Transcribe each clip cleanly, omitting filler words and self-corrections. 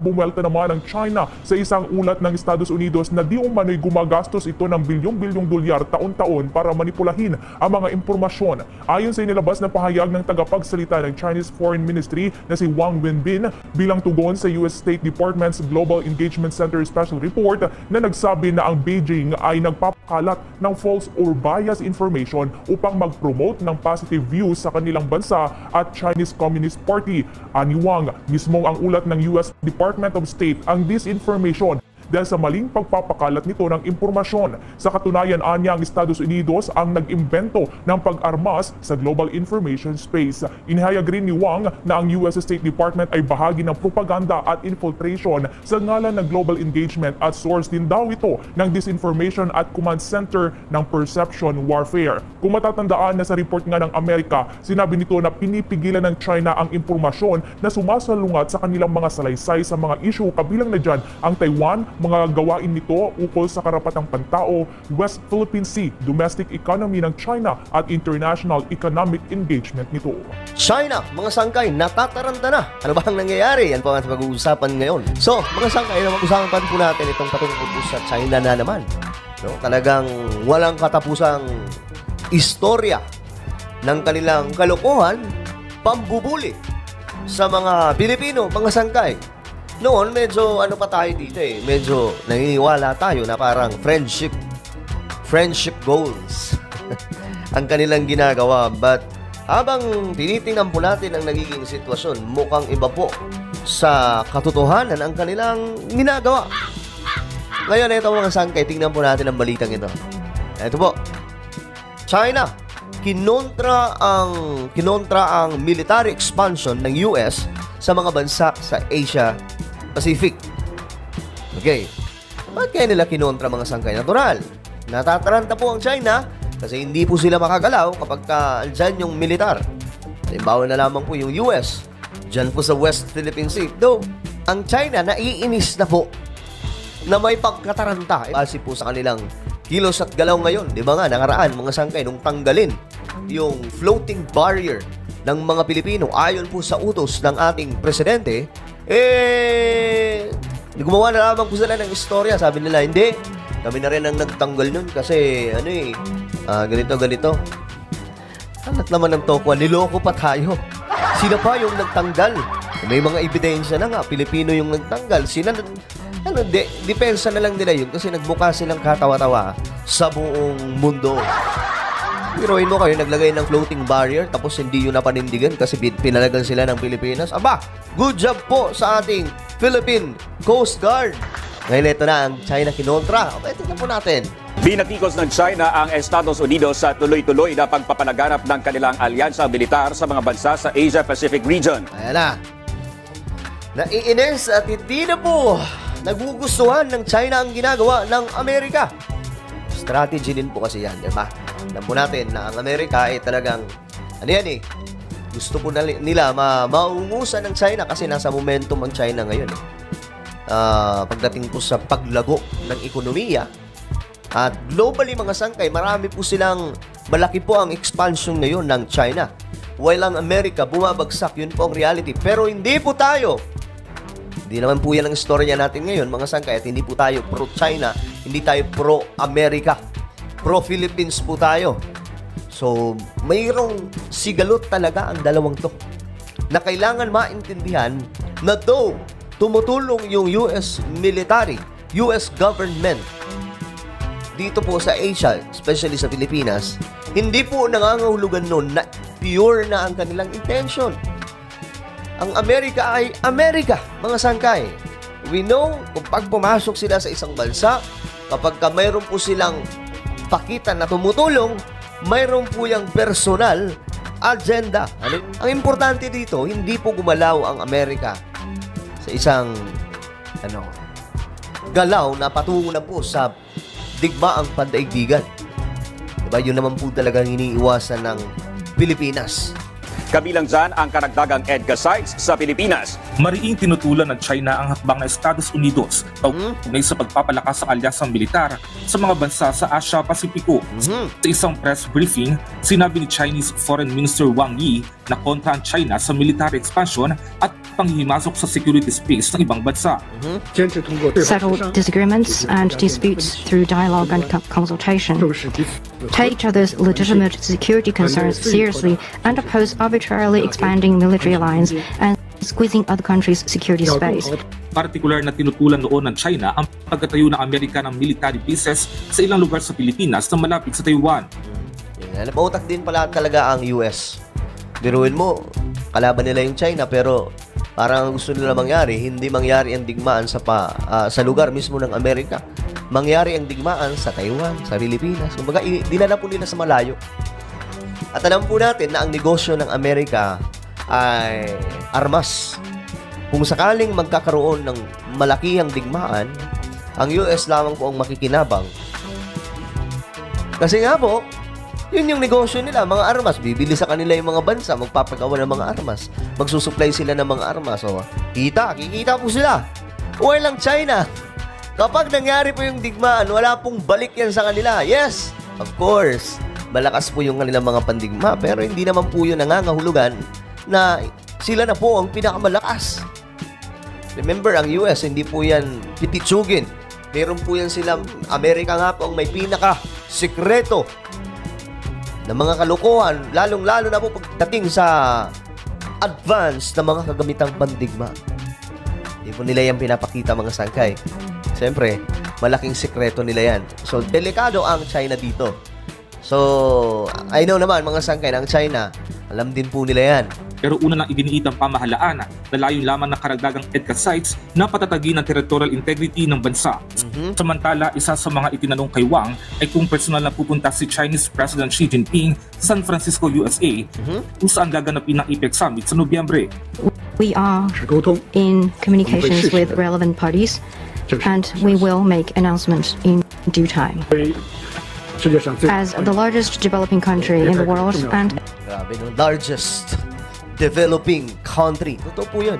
Bumwelta naman ang China sa isang ulat ng Estados Unidos na di umano'y gumagastos ito ng bilyong-bilyong dolyar taon-taon para manipulahin ang mga impormasyon. Ayon sa inilabas na pahayag ng tagapagsalita ng Chinese Foreign Ministry na si Wang Wenbin bilang tugon sa US State Department's Global Engagement Center Special Report na nagsabi na ang Beijing ay nagpapakalat ng false or biased information upang mag-promote ng positive views sa kanilang bansa at Chinese Communist Party. Ani Wang, mismong ang ulat ng US Department of State ang disinformation dahil sa maling pagpapakalat nito ng impormasyon. Sa katunayan, anya ang Estados Unidos ang nag-imbento ng pag-armas sa global information space. Inihayag rin ni Wang na ang US State Department ay bahagi ng propaganda at infiltration sa ngalan ng global engagement at source din daw ito ng disinformation at command center ng perception warfare. Kung matatandaan na sa report nga ng Amerika, sinabi nito na pinipigilan ng China ang impormasyon na sumasalungat sa kanilang mga salaysay sa mga issue, kabilang na dyan ang Taiwan, mga gawain nito ukol sa karapatang pantao, West Philippine Sea, domestic economy ng China at international economic engagement nito. China, mga sangkay, natataranta na. Ano ba ang nangyayari? Yan po ang pag-uusapan ngayon. So, mga sangkay, mag-usapan po natin itong patungkol po sa China na naman. No? Talagang walang katapusang istorya ng kanilang kalokohan, pambubuli sa mga Pilipino, mga sangkay. Noon, medyo ano pa tayo dito medyo naniniwala tayo na parang friendship goals ang kanilang ginagawa. But habang tinitingnan po natin ang nagiging sitwasyon, mukhang iba po sa katotohanan ang kanilang ginagawa. Ngayon, ito mga sangkay, tingnan po natin ang balitang ito. Ito po, China, kinontra ang military expansion ng US sa mga bansa sa Asia Pacific. Okay. Bakit kaya nila kinontra, mga sangkay? Natural. Natataranta po ang China kasi hindi po sila makagalaw kapag andyan yung militar. Halimbawa na lamang po yung US. Dyan po sa West Philippine Sea. Though, ang China naiinis na po na may pagkataranta. Base po sa kanilang kilos at galaw ngayon. Di ba nga, nakaraan, mga sangkay, nung tanggalin yung floating barrier ng mga Pilipino ayon po sa utos ng ating presidente, gumawa na lamang po sila ng istorya. Sabi nila, hindi, kami na rin ang nagtanggal nun kasi ganito. Alat naman ng tokwa, niloko pa tayo. Sila pa yung nagtanggal. May mga ebidensya na nga, Pilipino yung nagtanggal. Sila, depensa na lang nila yun kasi nagbuka silang katawa-tawa sa buong mundo. Piroin mo kayo, naglagay ng floating barrier tapos hindi yun napanindigan kasi pinalagan sila ng Pilipinas. Aba, good job po sa ating Philippine Coast Guard. Ngayon ito na ang China kinontra. Ito na po natin. Binatikos ng China ang Estados Unidos sa tuloy-tuloy na pagpapalaganap ng kanilang alyansa militar sa mga bansa sa Asia-Pacific region. Ayan na. Naiinis at hindi na po nagugustuhan ng China ang ginagawa ng Amerika. Strategy din po kasi yan, di ba? Alam po natin na ang Amerika ay talagang, gusto po nila maungusan ng China kasi nasa momentum ang China ngayon. Pagdating po sa paglago ng ekonomiya at globally, mga sangkay, marami po malaki po ang expansion ngayon ng China. While ang Amerika bumabagsak, yun po ang reality. Pero hindi po tayo. Hindi naman po yan ang istorya natin ngayon, mga sangkay, at hindi po tayo pro-China, hindi tayo pro-Amerika. Pro-Philippines po tayo. So, mayroong sigalot talaga ang dalawang to na kailangan maintindihan na though tumutulong yung US military, US government dito po sa Asia, especially sa Pilipinas, hindi po nangangahulugan nun na pure na ang kanilang intention. Ang Amerika ay Amerika, mga sangkay. We know kung pag pumasok sila sa isang bansa, kapag mayroon po silang pakita na tumutulong, mayroon po yung personal agenda. Ang importante dito, hindi po gumalaw ang Amerika sa isang galaw na patungo na po sa digmaang pandaigdigan. Diba? Yun naman po talagang iniiwasan ng Pilipinas. Kabilang dyan ang karagdagang EDCA sites sa Pilipinas. Mariing tinutulan ng China ang hakbang ng Estados Unidos kaugnay sa pagpapalakas ng alyansang militar sa mga bansa sa Asia-Pasipiko. Sa isang press briefing, sinabi ni Chinese Foreign Minister Wang Yi na kontra ang China sa military expansion at panghihimasok sa security space ng ibang bansa. Settle disagreements and disputes through dialogue and consultation. Take each other's legitimate security concerns seriously and oppose arbitrarily expanding military alliance and squeezing other countries' security space. Partikular na tinutulan noon ng China ang pagkatayo ng Amerika ng military bases sa ilang lugar sa Pilipinas na malapit sa Taiwan. Napautak din pala talaga ang US. Biruin mo, kalaban nila yung China pero parang gusto nila mangyari, hindi mangyari ang digmaan sa lugar mismo ng Amerika. Mangyari ang digmaan sa Taiwan, sa Pilipinas. Kumbaga, dinala po nila sa malayo. At alam po natin na ang negosyo ng Amerika ay armas. Kung sakaling magkakaroon ng malakihang digmaan, ang US lamang po ang makikinabang. Kasi nga po, yun yung negosyo nila, mga armas. Bibili sa kanila yung mga bansa, magpapagawa ng mga armas. Magsusupply sila ng mga armas. So, kikita po sila. Walang China. Kapag nangyari po yung digmaan, wala pong balik yan sa kanila. Yes, of course, malakas po yung kanilang mga pandigma. Pero hindi naman po yun nangangahulugan na sila na po ang pinakamalakas. Remember, ang US, hindi po yan pititsugin. Meron po yan silang, Amerika nga po ang may pinaka-sikreto na mga kalokohan, lalong-lalo na po pagdating sa advance na mga kagamitang pandigma. Hindi po nila yan pinapakita, mga sangkay. Siyempre, malaking sikreto nila yan. So, delikado ang China dito. So, I know naman, mga sangkay, ng China, alam din po nila yan. Pero una nang idiniit ang pamahalaan na layo lamang ng karagdagang EDCA sites na patatagin ang territorial integrity ng bansa. Samantala, isa sa mga itinanong kay Wang ay kung personal na pupunta si Chinese President Xi Jinping sa San Francisco, USA, kung saan gaganapin ang APEC Summit sa Nobyembre. We are in communications with relevant parties and we will make announcements in due time. As the largest developing country in the world and Grabe, no? Largest developing country. Totoo po yun.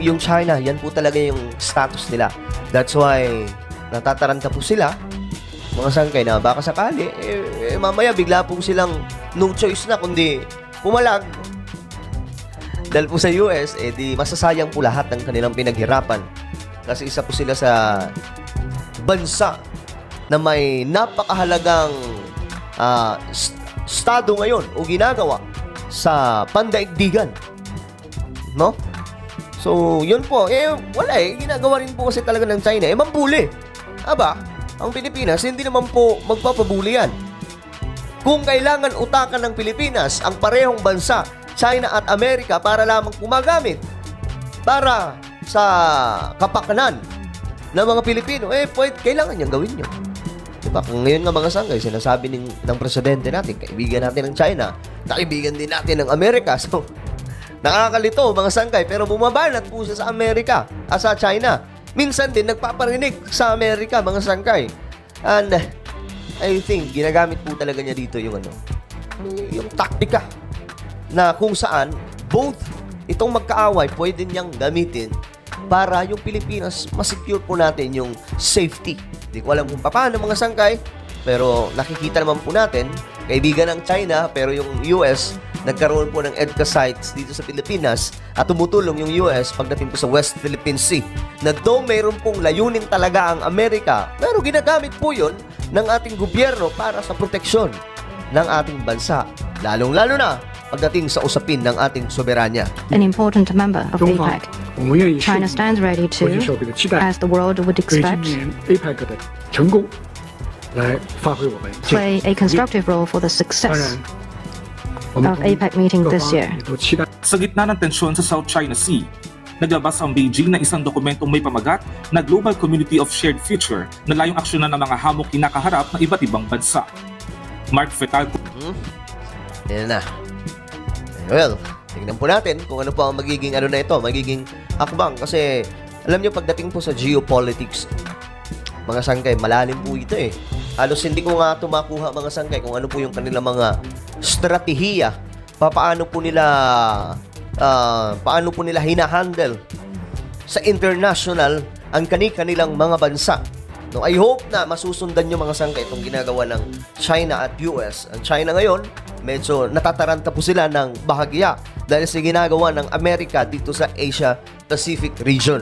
Yung China, yan po talaga yung status nila. That's why natataranta po sila, mga sangkay, na baka sakali, mamaya bigla po silang no choice na kundi pumalag. Dahil po sa US, di masasayang po lahat ng kanilang pinaghirapan. Kasi isa po sila sa bansa na may napakahalagang estado ngayon o ginagawa sa pandaigdigan. No? So, yun po. Wala ginagawa rin po kasi talaga ng China. Mambuli. Aba, ang Pilipinas, hindi naman po magpapabuli yan. Kung kailangan utakan ng Pilipinas ang parehong bansa, China at Amerika, para lamang gumagamit para sa kapakanan ng mga Pilipino, kailangan niyang gawin nyo. Diba? Kung ngayon nga, mga sangkay, sinasabi ng presidente natin, kaibigan natin ng China, kaibigan din natin ng Amerika. So, nakakalito, mga sangkay, pero bumabanat po siya sa Amerika, sa China. Minsan din, nagpaparinig sa Amerika, mga sangkay. And, I think, ginagamit po talaga niya dito yung taktika na kung saan, both itong magkaaway, pwede niyang gamitin para yung Pilipinas, masecure po natin yung safety. Hindi ko alam kung paano, mga sangkay, pero nakikita naman po natin, kaibigan ng China, pero yung US, nagkaroon po ng EDCA sites dito sa Pilipinas at tumutulong yung US pagdating po sa West Philippine Sea. Na though mayroon pong layunin talaga ang Amerika, pero ginagamit po yun ng ating gobyerno para sa proteksyon ng ating bansa. Lalong-lalo na pagdating sa usapin ng ating soberanya. an important member of APEC. China stands ready to, as the world would expect, play a constructive role for the success of APEC meeting this year. Sa gitna ng tensyon sa South China Sea, naglabas ang Beijing na isang dokumentong may pamagat na Global Community of Shared Future na layong aksyonan ng mga hamok kinakaharap ng iba't ibang bansa. Mark Fetalco. Yan na. Well, tingnan po natin kung ano po ang magiging magiging akbang. Kasi, alam nyo, pagdating po sa geopolitics, mga sangkay, malalim po ito Halos hindi ko nga tumakuha, mga sangkay, kung ano po yung kanilang mga strategiya, paano po nila hinahandle sa international ang kanilang mga bansa. No, I hope na masusundan nyo, mga sangkay, itong ginagawa ng China at US. Ang China ngayon, medyo natataranta po sila ng bahagya dahil sa ginagawa ng Amerika dito sa Asia Pacific region.